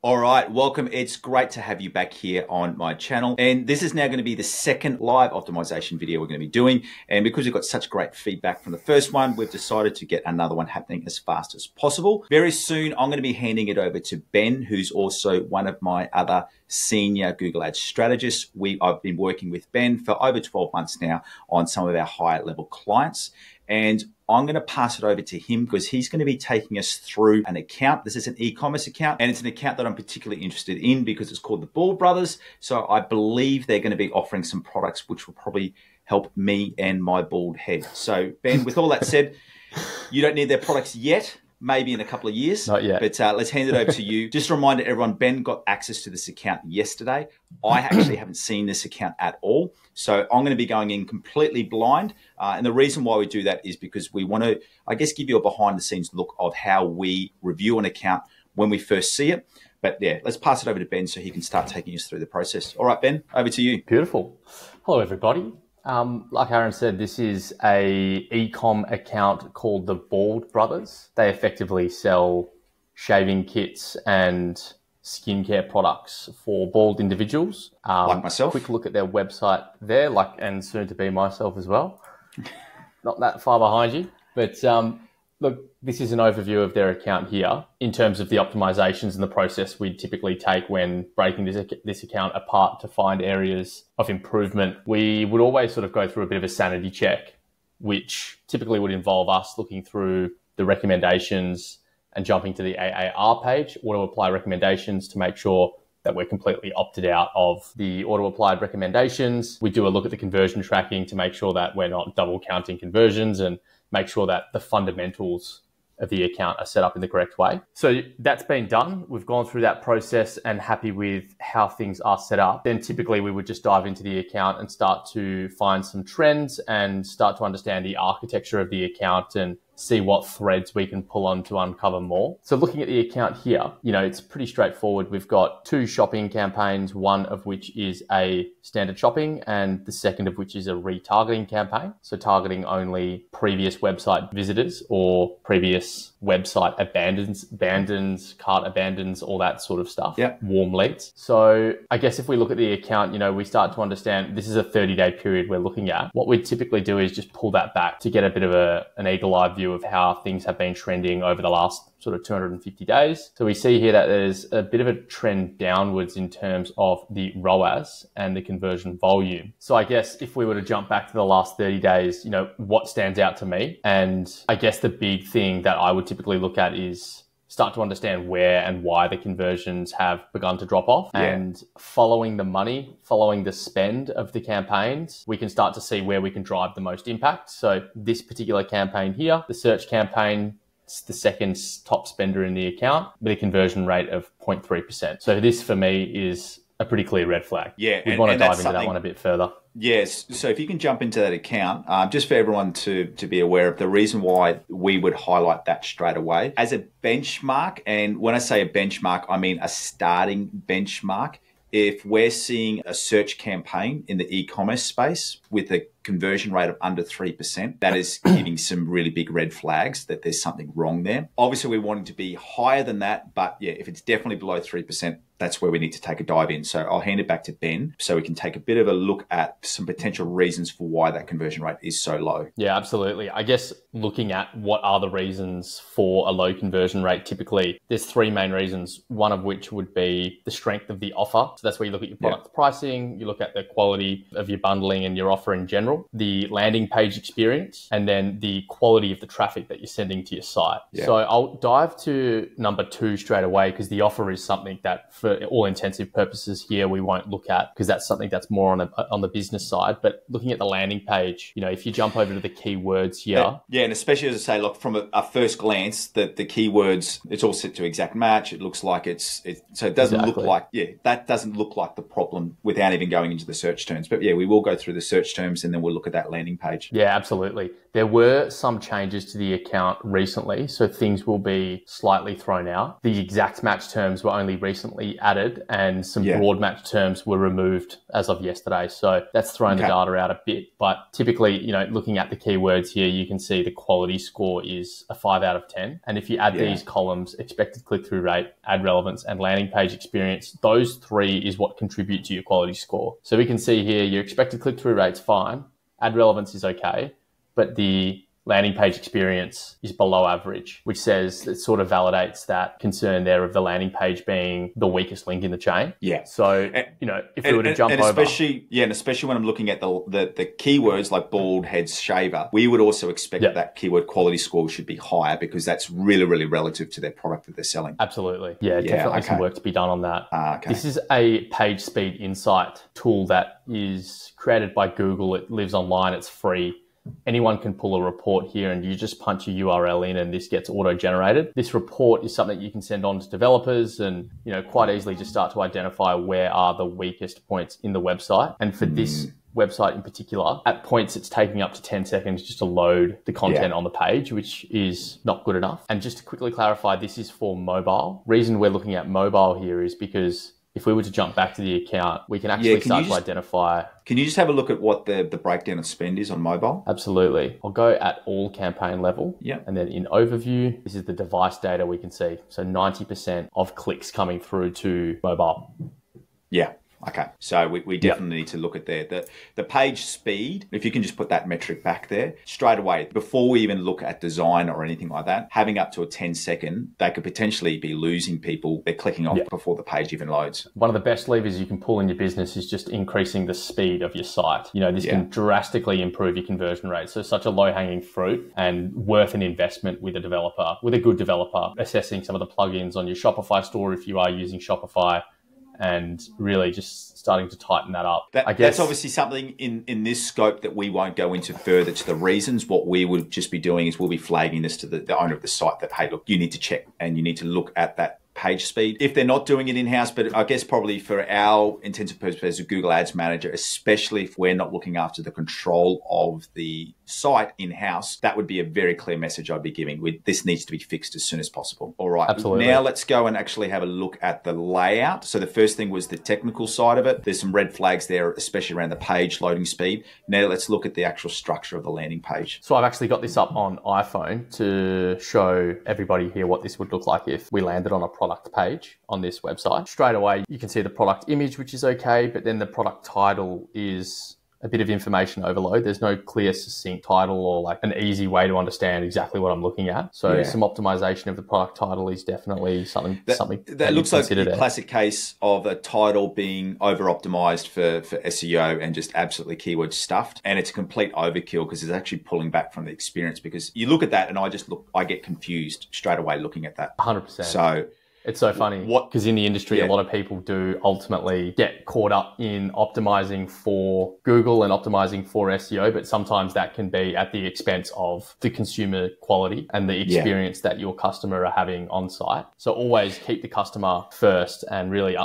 All right, welcome. It's great to have you back here on my channel. And this is now going to be the second live optimization video we're going to be doing. And because we've got such great feedback from the first one, we've decided to get another one happening as fast as possible. Very soon, I'm going to be handing it over to Ben, who's also one of my other senior Google Ads strategists. I've been working with Ben for over 12 months now on some of our higher level clients. And I'm going to pass it over to him because he's going to be taking us through an account. This is an e-commerce account, and it's an account that I'm particularly interested in because it's called the Ball Brothers. So I believe they're going to be offering some products which will probably help me and my bald head. So Ben, with all that said, you don't need their products yet. Maybe in a couple of years. Not yet. But let's hand it over to you. Just a reminder, everyone, Ben got access to this account yesterday. I actually haven't seen this account at all. So I'm going to be going in completely blind. And the reason why we do that is because we want to, I guess, give you a behind the scenes look of how we review an account when we first see it. But yeah, let's pass it over to Ben so he can start taking us through the process. All right, Ben, over to you. Beautiful. Hello, everybody. Like Aaron said, this is a e-com account called the Bald Brothers. They effectively sell shaving kits and skincare products for bald individuals. Like myself. Quick look at their website there, and soon to be myself as well. Not that far behind you, but look, this is an overview of their account here in terms of the optimizations and the process we typically take when breaking this account apart to find areas of improvement. We would always sort of go through a bit of a sanity check, which typically would involve us looking through the recommendations and jumping to the AAR page, auto apply recommendations, to make sure that we're completely opted out of the auto applied recommendations. We do a look at the conversion tracking to make sure that we're not double counting conversions and make sure that the fundamentals of the account are set up in the correct way. So that's been done. We've gone through that process and happy with how things are set up. Then typically we would just dive into the account and start to find some trends and start to understand the architecture of the account and see what threads we can pull on to uncover more. So looking at the account here, it's pretty straightforward. We've got two shopping campaigns, one of which is a standard shopping and the second of which is a retargeting campaign. So targeting only previous website visitors or previous website abandons, cart abandons, all that sort of stuff. Yep. Warm leads. So I guess if we look at the account, we start to understand this is a 30-day period we're looking at. What we typically do is just pull that back to get a bit of an eagle-eye view of how things have been trending over the last sort of 250 days. So we see here that there's a bit of a trend downwards in terms of the ROAS and the conversion volume. So I guess if we were to jump back to the last 30 days, what stands out to me? And I guess the big thing that I would typically look at is start to understand where and why the conversions have begun to drop off. Yeah. And following the money, following the spend of the campaigns, we can start to see where we can drive the most impact. So this particular campaign here, the search campaign, it's the second top spender in the account with a conversion rate of 0.3%. So this for me is a pretty clear red flag. Yeah. We want to dive into that one a bit further. Yes. So if you can jump into that account, just for everyone to be aware of the reason why we would highlight that straight away as a benchmark. And when I say a benchmark, I mean a starting benchmark. If we're seeing a search campaign in the e-commerce space with a conversion rate of under 3%, that is giving some really big red flags that there's something wrong there. Obviously, we want it to be higher than that, but yeah, if it's definitely below 3%, that's where we need to take a dive in. So I'll hand it back to Ben so we can take a bit of a look at some potential reasons for why that conversion rate is so low. Yeah, absolutely. I guess looking at what are the reasons for a low conversion rate, typically there's three main reasons, one of which would be the strength of the offer. So that's where you look at your product pricing, you look at the quality of your bundling and your offer in general, the landing page experience, and then the quality of the traffic that you're sending to your site. Yeah. So I'll dive to number two straight away because the offer is something that for all intensive purposes here, we won't look at because that's something that's more on the business side. But looking at the landing page, if you jump over to the keywords here. Yeah, and especially as I say, look, from a first glance, that the keywords, it's all set to exact match. It looks like so it doesn't look like, that doesn't look like the problem without even going into the search terms. But yeah, we will go through the search terms and then we'll look at that landing page. Yeah, absolutely. There were some changes to the account recently, so things will be slightly thrown out. The exact match terms were only recently added, and some broad match terms were removed as of yesterday. So that's thrown the data out a bit. But typically, you know, looking at the keywords here, you can see the quality score is a 5 out of 10. And if you add these columns, expected click-through rate, ad relevance, and landing page experience, those three is what contribute to your quality score. So we can see here, your expected click-through rate's fine, ad relevance is okay, but the landing page experience is below average, which says it sort of validates that concern there of the landing page being the weakest link in the chain. Yeah. So, you know, if we were to jump over... especially when I'm looking at the keywords like bald, heads, shaver, we would also expect that keyword quality score should be higher because that's really, really relative to their product that they're selling. Absolutely. Yeah, definitely some work to be done on that. This is a page speed insight tool that is created by Google. It lives online. It's free. Anyone can pull a report here and you just punch a URL in and this gets auto-generated. This report is something you can send on to developers and, you know, quite easily just start to identify where are the weakest points in the website. And for this website in particular, at points it's taking up to 10 seconds just to load the content on the page, which is not good enough. And just to quickly clarify, this is for mobile. Reason we're looking at mobile here is because if we were to jump back to the account, we can actually start to identify... Can you just have a look at what the breakdown of spend is on mobile? Absolutely. I'll go at all campaign level. Yeah. And then in overview, this is the device data we can see. So 90% of clicks coming through to mobile. Yeah. Okay, so we definitely need to look at the page speed. If you can just put that metric back there straight away, before we even look at design or anything like that, having up to a 10-second, they could potentially be losing people. They're clicking off before the page even loads. One of the best levers you can pull in your business is just increasing the speed of your site. You know, this can drastically improve your conversion rate. So such a low-hanging fruit and worth an investment with a developer, with a good developer, assessing some of the plugins on your Shopify store if you are using Shopify, and really just starting to tighten that up. That's obviously something in this scope that we won't go into further to the reasons. What we would just be doing is we'll be flagging this to the owner of the site that, hey, look, you need to check and you need to look at that page speed. If they're not doing it in-house, but I guess probably for our intensive purpose as a Google Ads manager, especially if we're not looking after the control of the site in-house, that would be a very clear message I'd be giving. This needs to be fixed as soon as possible. All right. Absolutely. Now let's go and actually have a look at the layout. So the first thing was the technical side of it. There's some red flags there, especially around the page loading speed. Now let's look at the actual structure of the landing page. So I've actually got this up on iPhone to show everybody here what this would look like if we landed on a product page on this website. Straight away, you can see the product image, which is okay, but then the product title is a bit of information overload. There's no clear, succinct title or like an easy way to understand exactly what I'm looking at. So some optimization of the product title is definitely something that looks like a classic case of a title being over-optimized for SEO and just absolutely keyword stuffed. And it's a complete overkill because it's actually pulling back from the experience, because you look at that and I get confused straight away looking at that. 100%. So it's so funny because in the industry, a lot of people do ultimately get caught up in optimizing for Google and optimizing for SEO, but sometimes that can be at the expense of the consumer quality and the experience that your customer are having on site. So always keep the customer first and really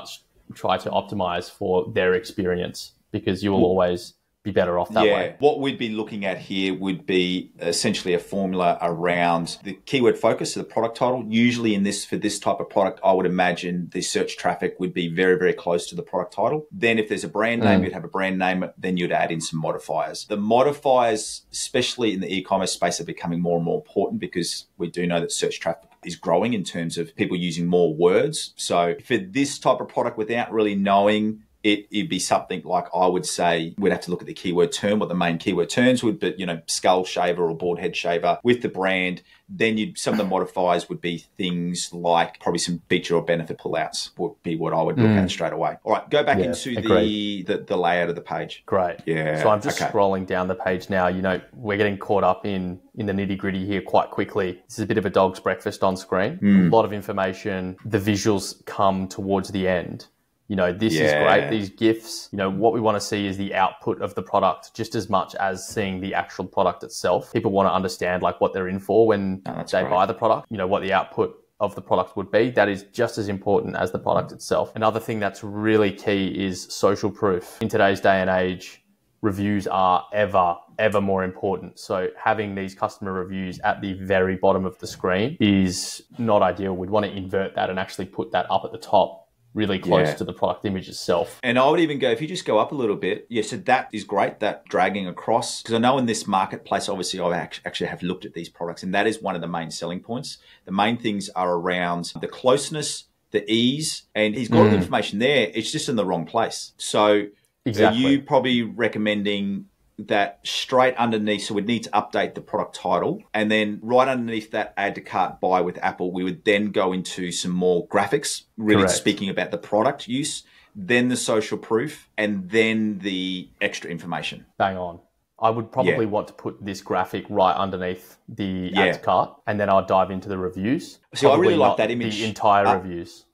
try to optimize for their experience, because you will always be better off that way. What we'd be looking at here would be essentially a formula around the keyword focus of the product title. Usually for this type of product, I would imagine the search traffic would be very, very close to the product title. Then if there's a brand name, you'd have a brand name, then you'd add in some modifiers. The modifiers, especially in the e-commerce space, are becoming more and more important because we do know that search traffic is growing in terms of people using more words. So for this type of product, without really knowing, it'd be something like, I would say, we'd have to look at the keyword term, what the main keyword terms would, but, you know, skull shaver or bald head shaver with the brand. Then some of the modifiers would be things like probably some feature or benefit pullouts would be what I would look at straight away. All right, go back into the layout of the page. Great. Yeah. So I'm just scrolling down the page now. You know, we're getting caught up in the nitty gritty here quite quickly. This is a bit of a dog's breakfast on screen. A lot of information. The visuals come towards the end. You know, this is great. These GIFs, you know, what we want to see is the output of the product just as much as seeing the actual product itself. People want to understand like what they're in for when they buy the product, you know, what the output of the product would be. That is just as important as the product itself. Another thing that's really key is social proof. In today's day and age, reviews are ever more important. So having these customer reviews at the very bottom of the screen is not ideal. We'd want to invert that and actually put that up at the top, really close to the product image itself. And I would even go, if you just go up a little bit, so that is great, that dragging across. Because I know in this marketplace, obviously, I actually have looked at these products, and that is one of the main selling points. The main things are around the closeness, the ease, and he's got all the information there. It's just in the wrong place. So Exactly. are you probably recommending that straight underneath, so we'd need to update the product title, and then right underneath that add to cart buy with Apple, we would then go into some more graphics, really speaking about the product use, then the social proof, and then the extra information. Bang on. I would probably want to put this graphic right underneath the add to cart, and then I'll dive into the reviews. So I really like that image. The entire reviews.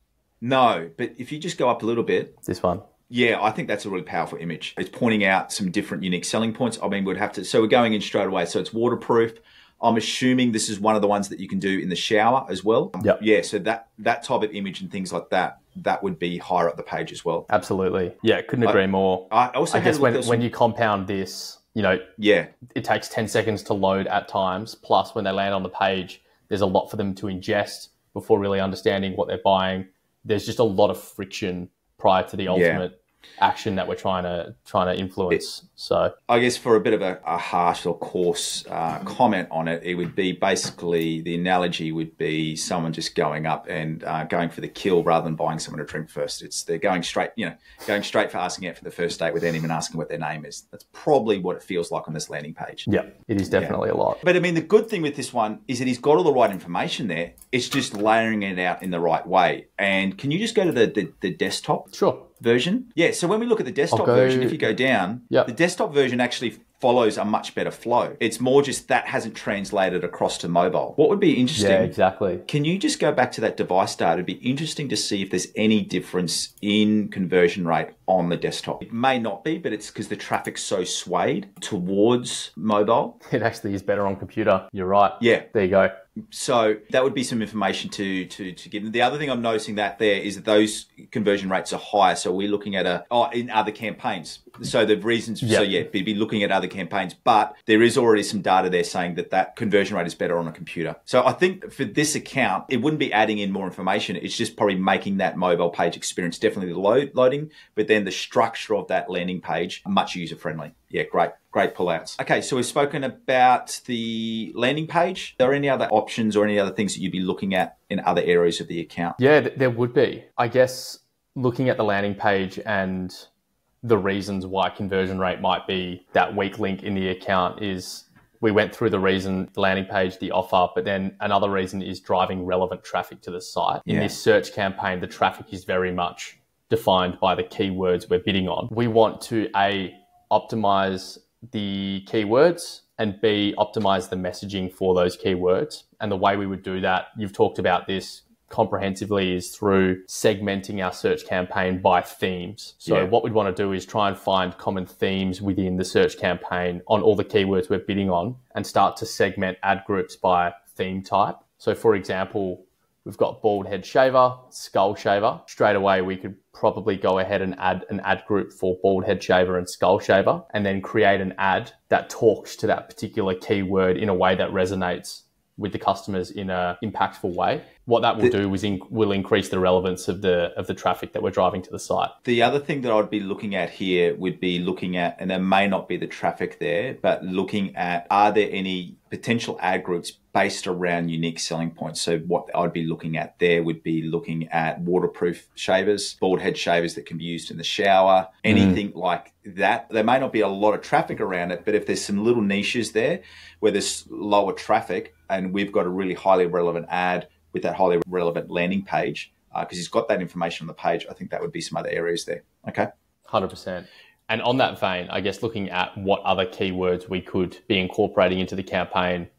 No, but if you just go up a little bit. This one. Yeah, I think that's a really powerful image. It's pointing out some different unique selling points. I mean, we'd have to, so we're going in straight away. So it's waterproof. I'm assuming this is one of the ones that you can do in the shower as well. Yep. Yeah, so that type of image and things like that, that would be higher up the page as well. Absolutely. Yeah, couldn't agree more. I guess when you compound this, you know, it takes 10 seconds to load at times. Plus, when they land on the page, there's a lot for them to ingest before really understanding what they're buying. There's just a lot of friction prior to the ultimate action that we're trying to influence. So I guess for a bit of a harsh or coarse comment on it, it would be basically, the analogy would be someone just going up and going for the kill rather than buying someone a drink first. They're going straight, going straight for asking out for the first date without even asking what their name is. That's probably what it feels like on this landing page. Yeah, it is definitely a lot. But I mean, the good thing with this one is that he's got all the right information there. It's just layering it out in the right way. And can you just go to the desktop? Sure. Version? Yeah, so when we look at the desktop version, if you go down, the desktop version actually follows a much better flow. It's more just that hasn't translated across to mobile. What would be interesting... Yeah, exactly. Can you just go back to that device data? It'd be interesting to see if there's any difference in conversion rate on the desktop. It may not be, but it's because the traffic's so swayed towards mobile. It actually is better on computer. You're right. Yeah. There you go. So that would be some information to give. The other thing I'm noticing that there is that those conversion rates are higher. So we're looking at in other campaigns. So the reasons, we'd be looking at other campaigns, but there is already some data there saying that conversion rate is better on a computer. So I think for this account, it wouldn't be adding in more information. It's just probably making that mobile page experience, definitely the loading, but then the structure of that landing page much user friendly. Yeah, great pullouts. Okay, so we've spoken about the landing page. Are there any other options or any other things that you'd be looking at in other areas of the account? Yeah, there would be. I guess looking at the landing page and the reasons why conversion rate might be that weak link in the account is we went through the reason, the landing page, the offer, but then another reason is driving relevant traffic to the site. In this search campaign, the traffic is very much defined by the keywords we're bidding on. We want to optimize the keywords and B, optimize the messaging for those keywords. And the way we would do that, you've talked about this comprehensively, is through segmenting our search campaign by themes. So what we'd want to do is try and find common themes within the search campaign on all the keywords we're bidding on and start to segment ad groups by theme type. So for example, we've got bald head shaver, skull shaver. Straight away, we could probably go ahead and add an ad group for bald head shaver and skull shaver, and then create an ad that talks to that particular keyword in a way that resonates with the customers in an impactful way. What that will do is will increase the relevance of the traffic that we're driving to the site. The other thing that I'd be looking at here would be looking at, and there may not be the traffic there, but looking at, are there any potential ad groups based around unique selling points? So what I'd be looking at there would be looking at waterproof shavers, bald head shavers that can be used in the shower, anything like that. There may not be a lot of traffic around it, but if there's some little niches there where there's lower traffic and we've got a really highly relevant ad with that highly relevant landing page, because he's got that information on the page, I think that would be some other areas there. Okay. 100%. And on that vein, I guess looking at what other keywords we could be incorporating into the campaign,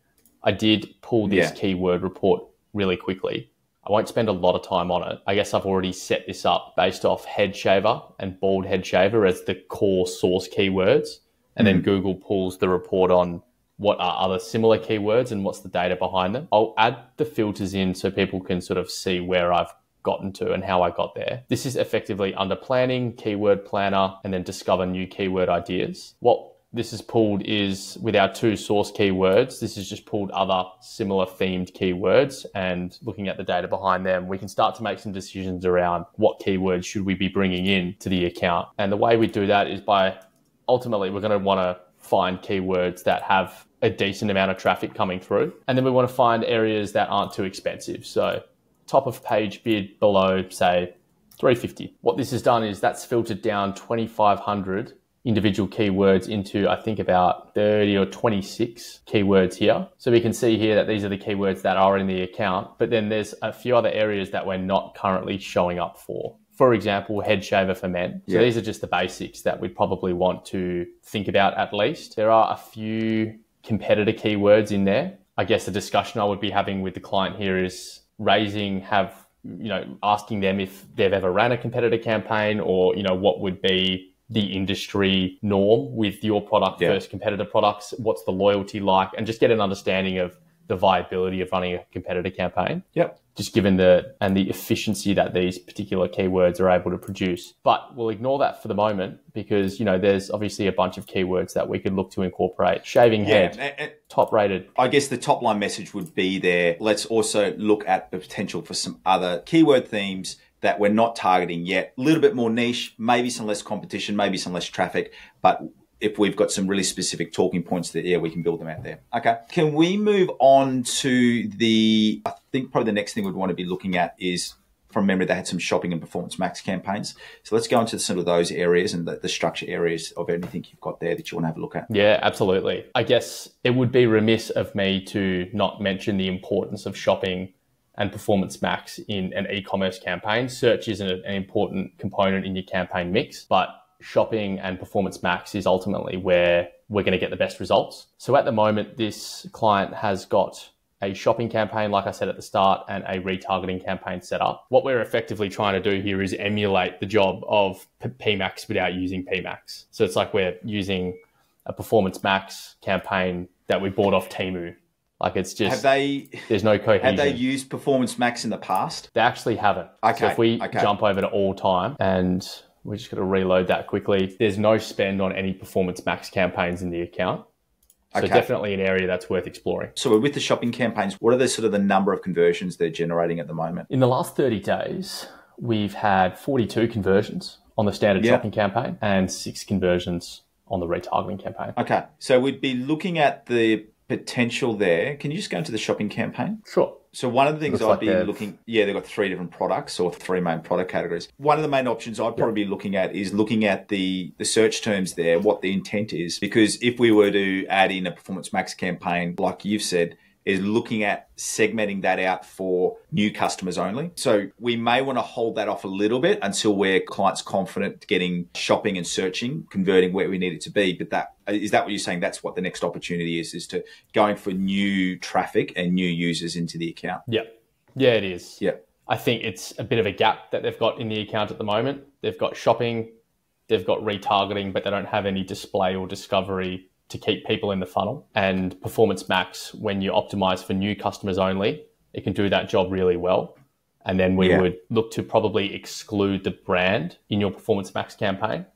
I did pull this keyword report really quickly. I won't spend a lot of time on it. I guess I've already set this up based off head shaver and bald head shaver as the core source keywords. And then Google pulls the report on what are other similar keywords and what's the data behind them. I'll add the filters in so people can sort of see where I've gotten to and how I got there. This is effectively under planning, keyword planner, and then discover new keyword ideas. What this is pulled is with our 2 source keywords. This is just pulled other similar themed keywords, and looking at the data behind them, we can start to make some decisions around what keywords should we be bringing in to the account. And the way we do that is by ultimately we're going to want to find keywords that have a decent amount of traffic coming through. And then we want to find areas that aren't too expensive. So top of page bid below, say, $350. What this has done is that's filtered down 2,500 individual keywords into, I think, about 30 or 26 keywords here. So we can see here that these are the keywords that are in the account, but then there's a few other areas that we're not currently showing up for. For example, head shaver for men. So these are just the basics that we'd probably want to think about at least. There are a few competitor keywords in there. I guess the discussion I would be having with the client here is asking them if they've ever ran a competitor campaign, or, what would be the industry norm with your product versus competitor products. What's the loyalty like? And just get an understanding of the viability of running a competitor campaign. Yep. Just given the efficiency that these particular keywords are able to produce. But we'll ignore that for the moment because, there's obviously a bunch of keywords that we could look to incorporate. Shaving head, top rated. I guess the top line message would be there. Let's also look at the potential for some other keyword themes that we're not targeting yet. A little bit more niche, maybe some less competition, maybe some less traffic, but if we've got some really specific talking points that, we can build them out there. Okay. Can we move on to I think probably the next thing we'd want to be looking at is, from memory, they had some shopping and performance max campaigns. So let's go into some of those areas and the structure areas of anything you've got there that you want to have a look at. Yeah, absolutely. I guess it would be remiss of me to not mention the importance of shopping and performance max in an e-commerce campaign. Search is an important component in your campaign mix, but shopping and performance max is ultimately where we're going to get the best results. So at the moment, this client has got a shopping campaign, like I said at the start, and a retargeting campaign set up. What we're effectively trying to do here is emulate the job of PMax without using PMax. So it's like we're using a performance max campaign that we bought off Temu. Like, it's just, there's no cohesion. Have they used Performance Max in the past? They actually haven't. Okay. So if we jump over to all time, and we're just going to reload that quickly, there's no spend on any Performance Max campaigns in the account. So definitely an area that's worth exploring. So with the shopping campaigns, what are the number of conversions they're generating at the moment? In the last 30 days, we've had 42 conversions on the standard shopping campaign and 6 conversions on the retargeting campaign. Okay. So we'd be looking at the potential there. Can you just go into the shopping campaign? Sure. So one of the things I'd be looking, they've got 3 different products or 3 main product categories. One of the main options I'd probably be looking at is looking at the search terms there, what the intent is. Because if we were to add in a Performance Max campaign, like you've said, is looking at segmenting that out for new customers only. So we may want to hold that off a little bit until we're clients confident getting shopping and searching, converting where we need it to be. But is that what you're saying? That's what the next opportunity is to going for new traffic and new users into the account? Yeah. Yeah, it is. Yeah. I think it's a bit of a gap that they've got in the account at the moment. They've got shopping, they've got retargeting, but they don't have any display or discovery to keep people in the funnel. And Performance Max, when you optimize for new customers only, it can do that job really well. And then we would look to probably exclude the brand in your Performance Max campaign.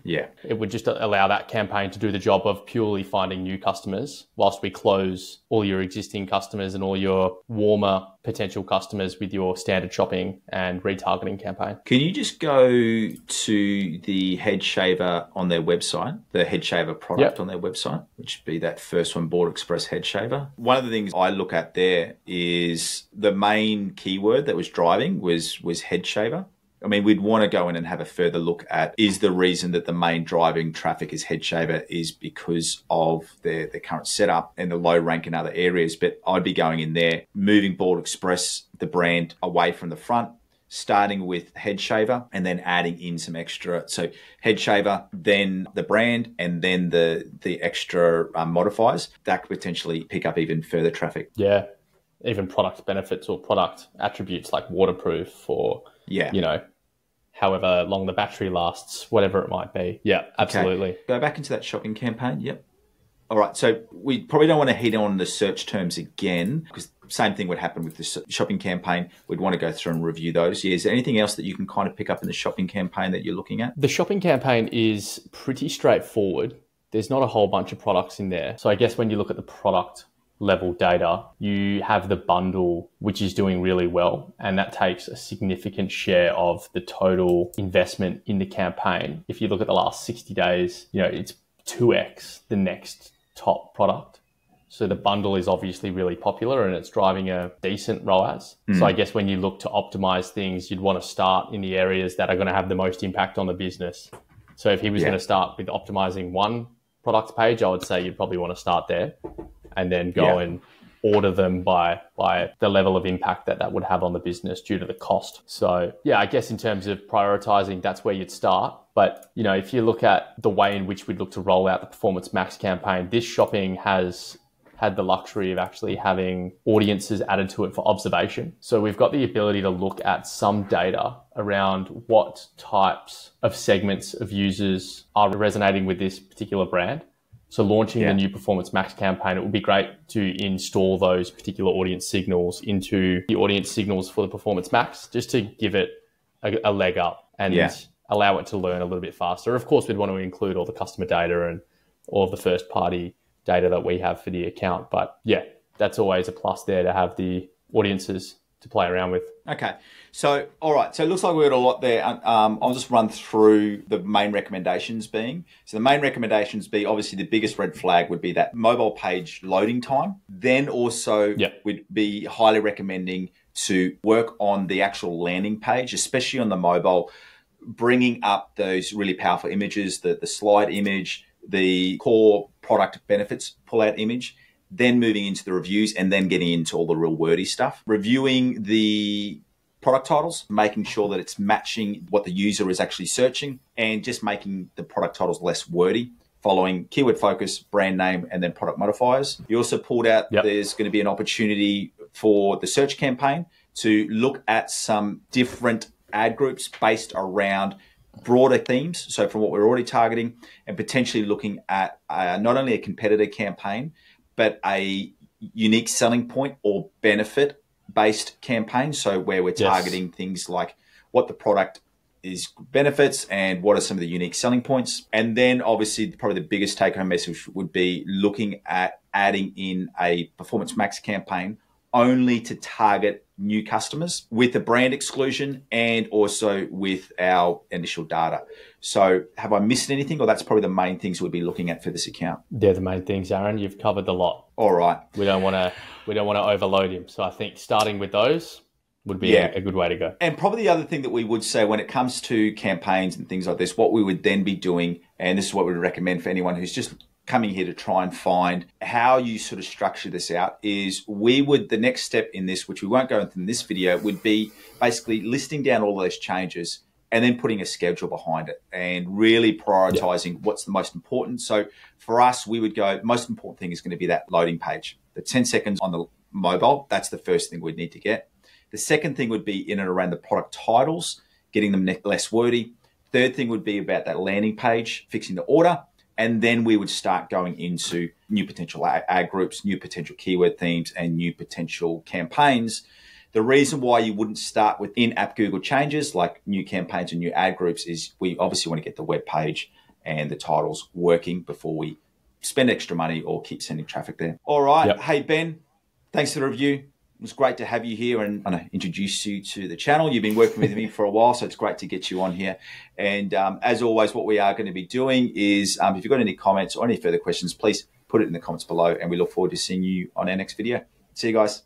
Yeah. It would just allow that campaign to do the job of purely finding new customers whilst we close all your existing customers and all your warmer potential customers with your standard shopping and retargeting campaign. Can you just go to the head shaver on their website, the head shaver product on their website, which would be that first one, Board Express head shaver? One of the things I look at there is the main keyword that was driving was head shaver. I mean, we'd want to go in and have a further look at, is the reason that the main driving traffic is head shaver is because of their current setup and the low rank in other areas. But I'd be going in there, moving Board Express, the brand, away from the front, starting with head shaver and then adding in some extra. So head shaver, then the brand, and then the extra modifiers that could potentially pick up even further traffic. Yeah. Even product benefits or product attributes like waterproof or, however long the battery lasts, whatever it might be. Yeah, absolutely. Okay. Go back into that shopping campaign. Yep. All right, so we probably don't want to hit on the search terms again, because same thing would happen with the shopping campaign. We'd want to go through and review those. Yeah, is there anything else that you can kind of pick up in the shopping campaign that you're looking at? The shopping campaign is pretty straightforward. There's not a whole bunch of products in there. So I guess when you look at the product level data, you have the bundle, which is doing really well. And that takes a significant share of the total investment in the campaign. If you look at the last 60 days, it's 2x the next top product. So the bundle is obviously really popular and it's driving a decent ROAS. So I guess when you look to optimize things, you'd want to start in the areas that are going to have the most impact on the business. So if he was going to start with optimizing one product page, I would say you'd probably want to start there and then go and order them by the level of impact that would have on the business due to the cost. So I guess in terms of prioritizing, that's where you'd start. But, if you look at the way in which we'd look to roll out the Performance Max campaign, this shopping has had the luxury of actually having audiences added to it for observation. So we've got the ability to look at some data around what types of segments of users are resonating with this particular brand. So launching the new Performance Max campaign, it would be great to install those particular audience signals into the audience signals for the Performance Max, just to give it a leg up and allow it to learn a little bit faster. Of course, we'd want to include all the customer data and all of the first party data that we have for the account. But that's always a plus there to have the audiences to play around with. Okay. So, all right. So it looks like we've got a lot there. I'll just run through the main recommendations being. So the main recommendations be, obviously the biggest red flag would be that mobile page loading time. Then also we'd be highly recommending to work on the actual landing page, especially on the mobile, bringing up those really powerful images, the slide image, the core product benefits pull-out image, then moving into the reviews and then getting into all the real wordy stuff. Reviewing the product titles, making sure that it's matching what the user is actually searching, and just making the product titles less wordy, following keyword focus, brand name, and then product modifiers. You also pulled out there's going to be an opportunity for the search campaign to look at some different ad groups based around broader themes. So from what we're already targeting, and potentially looking at not only a competitor campaign, but a unique selling point or benefit based campaign. So where we're targeting things like what the product is benefits and what are some of the unique selling points. And then obviously probably the biggest take home message would be looking at adding in a Performance Max campaign only to target new customers with a brand exclusion and also with our initial data. So have I missed anything, or that's probably the main things we'd be looking at for this account? They're the main things, Aaron. You've covered a lot. All right. We don't want to overload him. So I think starting with those would be a good way to go. And probably the other thing that we would say when it comes to campaigns and things like this, what we would then be doing, and this is what we would recommend for anyone who's just coming here to try and find how you sort of structure this out, is the next step in this, which we won't go into in this video, would be basically listing down all those changes and then putting a schedule behind it and really prioritizing what's the most important. So for us, we would go, most important thing is going to be that loading page, the 10 seconds on the mobile. That's the first thing we'd need to get. The second thing would be in and around the product titles, getting them less wordy. Third thing would be about that landing page, fixing the order. And then we would start going into new potential ad groups, new potential keyword themes, and new potential campaigns. The reason why you wouldn't start with in-app Google changes like new campaigns and new ad groups is we obviously want to get the web page and the titles working before we spend extra money or keep sending traffic there. All right. Hey, Ben, thanks for the review. It was great to have you here and introduce you to the channel. You've been working with me for a while, so it's great to get you on here. And as always, what we are going to be doing is if you've got any comments or any further questions, please put it in the comments below, and we look forward to seeing you on our next video. See you guys.